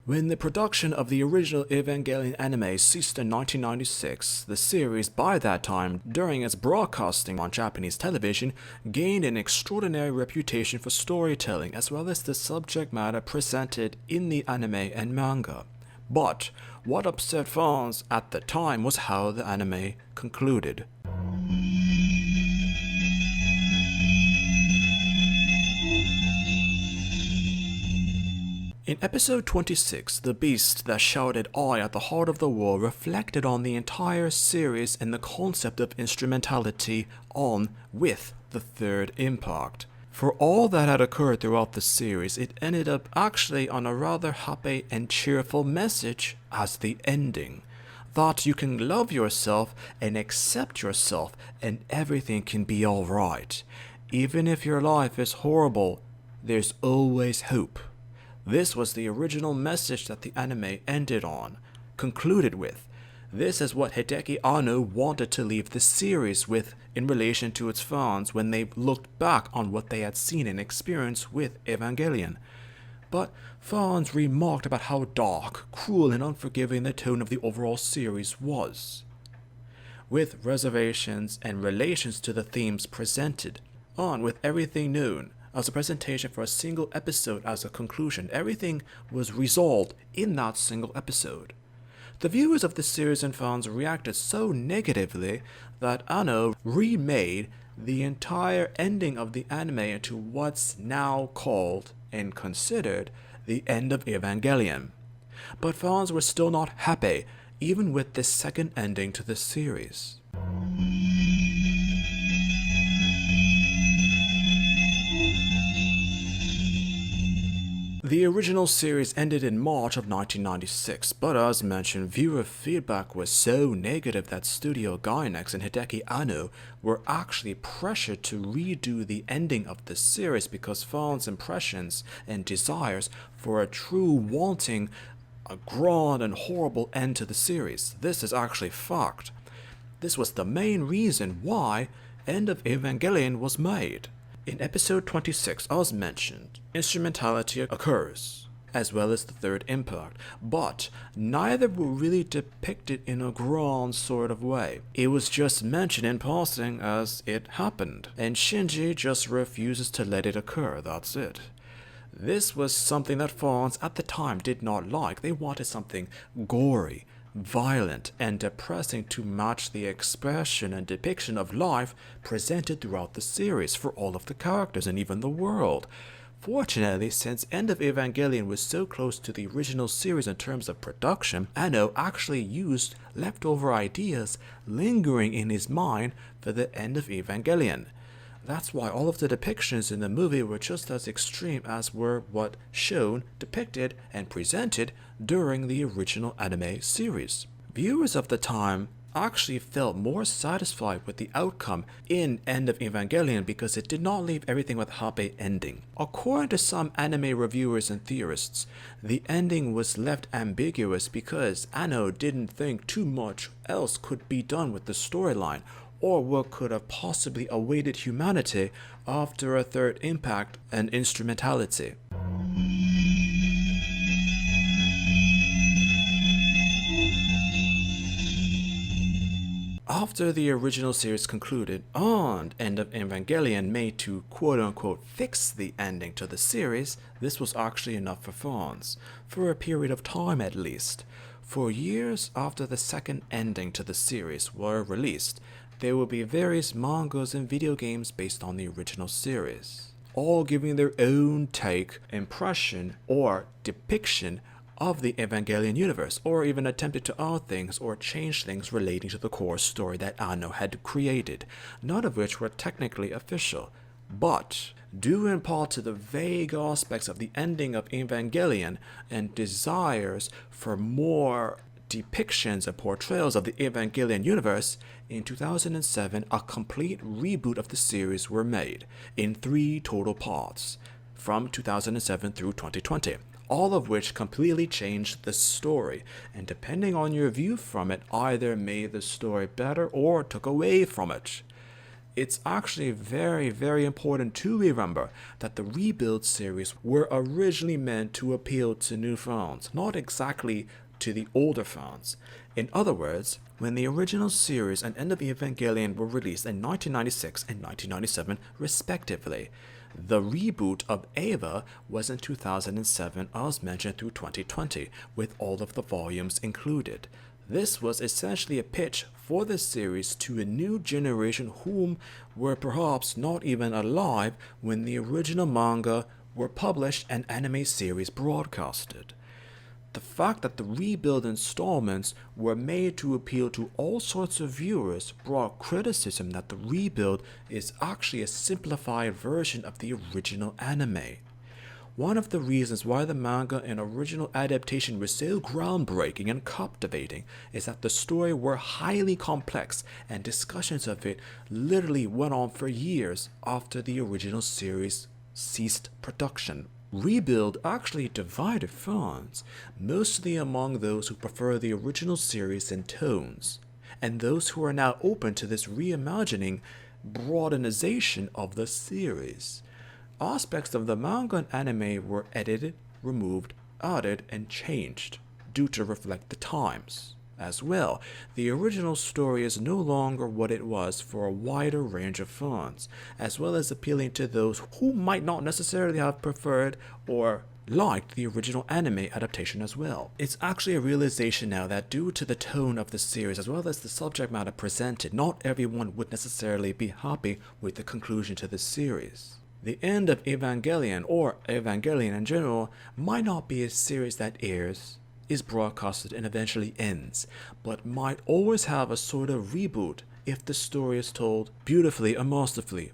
When the production of the original Evangelion anime ceased in 1996, the series by that time, during its broadcasting on Japanese television, gained an extraordinary reputation for storytelling as well as the subject matter presented in the anime and manga. But what upset fans at the time was how the anime concluded. In episode 26, the beast that shouted "I" at the heart of the war reflected on the entire series and the concept of instrumentality on with the third impact. For all that had occurred throughout the series, it ended up actually on a rather happy and cheerful message as the ending. That you can love yourself and accept yourself and everything can be alright. Even if your life is horrible, there's always hope. This was the original message that the anime concluded with. This is what Hideki Anno wanted to leave the series with in relation to its fans when they looked back on what they had seen and experienced with Evangelion. But fans remarked about how dark, cruel, and unforgiving the tone of the overall series was, with reservations and relations to the themes presented. On with everything known as a presentation for a single episode as a conclusion, everything was resolved in that single episode. The viewers of the series and fans reacted so negatively that Anno remade the entire ending of the anime into what's now called and considered the end of Evangelion. But fans were still not happy, even with this second ending to the series. The original series ended in March of 1996, but as mentioned, viewer feedback was so negative that Studio Gainax and Hideki Anno were actually pressured to redo the ending of the series because fans' impressions and desires for a true wanting a grand and horrible end to the series. This is actually fact. This was the main reason why End of Evangelion was made. In episode 26, as mentioned, instrumentality occurs, as well as the third impact, but neither were really depicted in a grand sort of way. It was just mentioned in passing as it happened, and Shinji just refuses to let it occur, that's it. This was something that fans at the time did not like. They wanted something gory, violent, and depressing to match the expression and depiction of life presented throughout the series for all of the characters and even the world. Fortunately, since End of Evangelion was so close to the original series in terms of production, Anno actually used leftover ideas lingering in his mind for the End of Evangelion. That's why all of the depictions in the movie were just as extreme as were what shown, depicted, and presented during the original anime series. Viewers of the time actually felt more satisfied with the outcome in End of Evangelion because it did not leave everything with a happy ending. According to some anime reviewers and theorists, the ending was left ambiguous because Anno didn't think too much else could be done with the storyline, or what could have possibly awaited humanity after a third impact and instrumentality. After the original series concluded and End of Evangelion made to quote-unquote fix the ending to the series, this was actually enough for fans, for a period of time at least. For years after the second ending to the series were released, there will be various mangas and video games based on the original series, all giving their own take, impression, or depiction of the Evangelion universe, or even attempted to add things or change things relating to the core story that Anno had created, none of which were technically official, but due in part to the vague aspects of the ending of Evangelion and desires for more depictions and portrayals of the Evangelion universe, in 2007 a complete reboot of the series were made in 3 total parts from 2007 through 2020, all of which completely changed the story, and depending on your view from it, either made the story better or took away from it. It's actually very important to remember that the Rebuild series were originally meant to appeal to new fans, not exactly to the older fans. In other words, when the original series and End of Evangelion were released in 1996 and 1997 respectively, the reboot of EVA was in 2007 as mentioned through 2020, with all of the volumes included. This was essentially a pitch for the series to a new generation whom were perhaps not even alive when the original manga were published and anime series broadcasted. The fact that the Rebuild installments were made to appeal to all sorts of viewers brought criticism that the Rebuild is actually a simplified version of the original anime. One of the reasons why the manga and original adaptation were so groundbreaking and captivating is that the story were highly complex and discussions of it literally went on for years after the original series ceased production. Rebuild actually divided fans, mostly among those who prefer the original series in tones, and those who are now open to this reimagining broadenization of the series. Aspects of the manga and anime were edited, removed, added, and changed due to reflect the times. As well, the original story is no longer what it was for a wider range of fans, as well as appealing to those who might not necessarily have preferred or liked the original anime adaptation as well. It's actually a realization now that due to the tone of the series as well as the subject matter presented, not everyone would necessarily be happy with the conclusion to the series. The end of Evangelion, or Evangelion in general, might not be a series that airs, is broadcasted, and eventually ends, but might always have a sort of reboot if the story is told beautifully and masterfully